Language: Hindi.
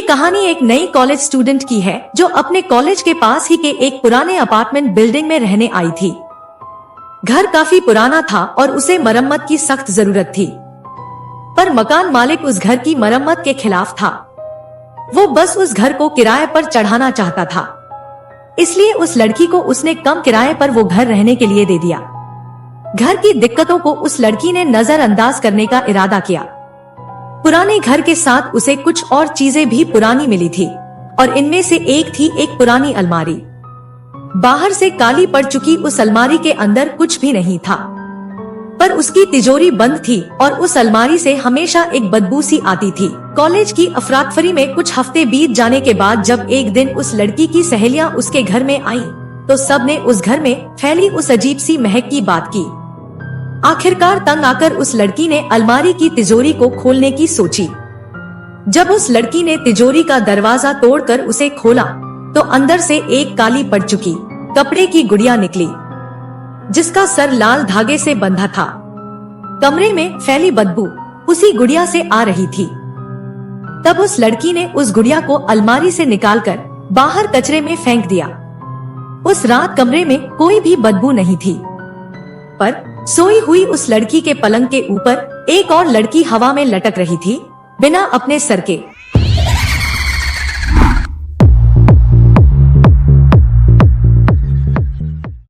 कहानी एक नई कॉलेज स्टूडेंट की है जो अपने कॉलेज के पास ही के एक पुराने अपार्टमेंट बिल्डिंग में रहने आई थी। घर काफी पुराना था और उसे मरम्मत की सख्त जरूरत थी, पर मकान मालिक उस घर की मरम्मत के खिलाफ था। वो बस उस घर को किराए पर चढ़ाना चाहता था, इसलिए उस लड़की को उसने कम किराए पर वो घर रहने के लिए दे दिया। घर की दिक्कतों को उस लड़की ने नजरअंदाज करने का इरादा किया। पुराने घर के साथ उसे कुछ और चीजें भी पुरानी मिली थी और इनमें से एक थी एक पुरानी अलमारी। बाहर से काली पड़ चुकी उस अलमारी के अंदर कुछ भी नहीं था, पर उसकी तिजोरी बंद थी और उस अलमारी से हमेशा एक बदबू सी आती थी। कॉलेज की अफरातफरी में कुछ हफ्ते बीत जाने के बाद जब एक दिन उस लड़की की सहेलियां उसके घर में आईं, तो सबने उस घर में फैली उस अजीब सी महक की बात की। आखिरकार तंग आकर उस लड़की ने अलमारी की तिजोरी को खोलने की सोची। जब उस लड़की ने तिजोरी का दरवाजा तोड़कर उसे खोला, तो अंदर से एक काली पड़ चुकी कपड़े की गुड़िया निकली, जिसका सर लाल धागे से बंधा था। कमरे में फैली बदबू उसी गुड़िया से आ रही थी। तब उस लड़की ने उस गुड़िया को अलमारी से निकालकर बाहर कचरे में फेंक दिया। उस रात कमरे में कोई भी बदबू नहीं थी, पर सोई हुई उस लड़की के पलंग के ऊपर एक और लड़की हवा में लटक रही थी, बिना अपने सर के।